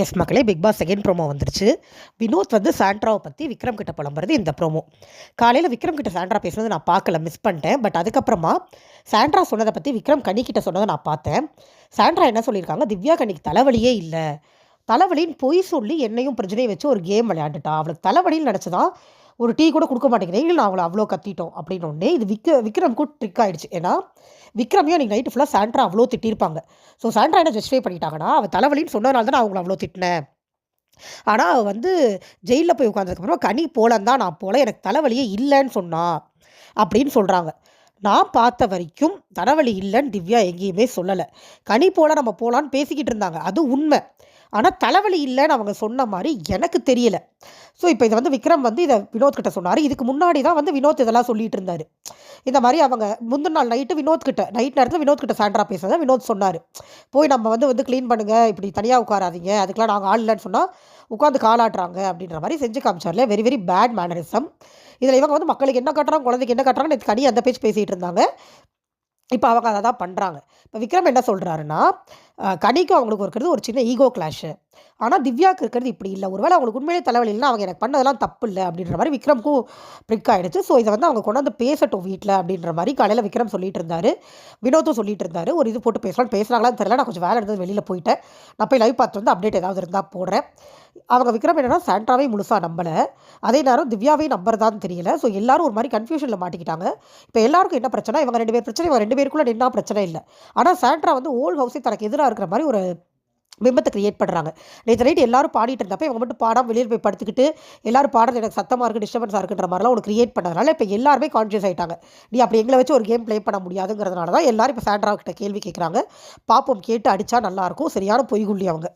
S மக்களே, big pass second promo வந்துருச்சு. வினோத் வந்து சாண்ட்ராவை பற்றி விக்ரம் கிட்ட புலம்புறது இந்த ப்ரோமோ. காலையில் விக்ரம் கிட்ட சாண்ட்ரா பேசுனது நான் பார்க்கல, மிஸ் பண்ணிட்டேன். பட் அதுக்கப்புறமா சாண்ட்ரா சொன்னதை பற்றி விக்ரம் கனிக்கிட்ட சொன்னதை நான் பார்த்தேன். சாண்ட்ரா என்ன சொல்லியிருக்காங்க, திவ்யா கனிக்கு தலைவலியே இல்லை, தலைவலின்னு பொய் சொல்லி என்னையும் பிரச்சனையை வச்சு ஒரு கேம் விளையாண்டுட்டா, அவளுக்கு தலைவலின்னு நினச்சதான் ஒரு டீ கூட கொடுக்க மாட்டேங்கிறேன், இல்லை நான் அவளை அவ்வளோ கத்திட்டோம் அப்படின்னு ஒன்றே. இது விக்ரம்க்கு ட்ரிக் ஆகிடுச்சு. ஏன்னா விக்ரமையும் அன்றைக்கி நைட்டு ஃபுல்லாக சாண்ட்ரா அவ்வளோ திட்டிருப்பாங்க. ஸோ சாண்ட்ரா என்ன ஜஸ்டிஃபை பண்ணிட்டாங்கன்னா, அவள் தலைவலின்னு சொன்னதுனால தான் நான் அவங்கள அவ்வளோ திட்டினேன், ஆனால் அவள் வந்து ஜெயிலில் போய் உட்காந்ததுக்கப்புறமா கனி போலன்னு தான் நான் போல, எனக்கு தலைவலியே இல்லைன்னு சொன்னா அப்படின்னு சொல்கிறாங்க. நான் பார்த்த வரைக்கும் தலைவலி இல்லைன்னு திவ்யா எங்கேயுமே சொல்லலை. கனி போல நம்ம போகலான்னு பேசிக்கிட்டு இருந்தாங்க, அது உண்மை. ஆனால் தலைவலி இல்லைன்னு அவங்க சொன்ன மாதிரி எனக்கு தெரியலை. ஸோ இப்போ இதை வந்து விக்ரம் வந்து இதை வினோத் கிட்ட சொன்னார். இதுக்கு முன்னாடி தான் வந்து வினோத் இதெல்லாம் சொல்லிட்டு இருந்தார். இந்த மாதிரி அவங்க முந்தின நாள் நைட்டு நைட் நேரத்தில் வினோத் கிட்ட சாண்ட்ரா பேசுகிறத வினோத் சொன்னார். போய் நம்ம வந்து க்ளீன் பண்ணுங்கள், இப்படி தனியாக உட்காராதீங்க, அதுக்கெலாம் நாங்கள் ஆள் இல்லைன்னு சொன்னால் உட்காந்து காலாட்டுறாங்க அப்படின்ற மாதிரி செஞ்சு காமிச்சார்ல. Very very bad mannerism. இதில் இவங்க வந்து மக்களுக்கு என்ன கட்டுறாங்க, குழந்தைக்கு என்ன கட்டுறாங்கன்னு கனி அந்த பேச்சு பேசிகிட்டு இருந்தாங்க. இப்போ அவங்க அதை தான் பண்ணுறாங்க. இப்போ விக்ரம் என்ன சொல்கிறாருன்னா, கனிக்கும் அவங்களுக்கு இருக்கிறது ஒரு சின்ன ஈகோ கிளாஷு, ஆனால் திவ்யாவுக்கு இருக்கிறது இப்படி இல்லை, ஒருவேளை அவங்களுக்கு உண்மையிலே தலைவலி இல்லைன்னா அவங்க எனக்கு பண்ணதெல்லாம் தப்பு இல்லை அப்படின்ற மாதிரி விக்ரமுக்கும் ப்ரிக் ஆகிடுச்சு. ஸோ இதை வந்து அவங்க கொண்டாந்து பேசட்டும் வீட்டில் அப்படின்ற மாதிரி காலையில் விக்ரம் சொல்லிட்டு இருந்தார். வினோத்தும் சொல்லிட்டு இருந்தார். ஒரு இது போட்டு பேசுகிறாங்களான்னு தெரியல, நான் கொஞ்சம் வேலை இருந்தது வெளியில் போயிட்டேன். நான் போய் லைவ் பார்த்து வந்து அப்டேட் ஏதாவது இருந்தால் போடுறேன். அவங்க விக்ரம் என்னென்னா சாண்ட்ராவே முழுசாக நம்பலை, அதே நேரம் திவ்யாவே நம்புறதான்னு தெரியல. ஸோ எல்லாரும் ஒரு மாதிரி கன்ஃபியூஷனில் மாட்டிக்கிட்டாங்க. இப்போ எல்லாருக்கும் என்ன பிரச்சனை, இவங்க 2 பேர் பிரச்சனை, இவங்க 2 பேருக்குள்ளே நின்னா பிரச்சனை இல்லை. ஆனால் சாண்ட்ரா வந்து ஓல்ட் ஹவுஸே தனக்கு எதிராக இருக்கிற மாதிரி ஒரு பிம்பத்தை கிரியேட் பண்ணுறாங்க. நேற்று நைட்டு எல்லாரும் பாடிட்டு இருந்தப்போ இவங்க மட்டும் பாடாமல் வெளியில் போய் படுத்துக்கிட்டு எல்லாரும் பாடுறது எனக்கு சத்தமாக இருக்குது, டிஸ்டர்பன்ஸாக இருக்குன்ற மாதிரிலாம் ஒன்று கிரியேட் பண்ணதுனால இப்போ எல்லாருமே கான்ஷியஸ் ஆகிட்டாங்க. நீ அப்படி எங்களை வச்சு ஒரு கேம் ப்ளே பண்ண முடியாதுங்கிறதுனால தான் எல்லாரும் இப்போ சாண்ட்ரா கிட்ட கேள்வி கேட்குறாங்க. பாப்போம், கேட்டு அடித்தா நல்லாயிருக்கும். சரியான பொய்குள்ளி அவங்க.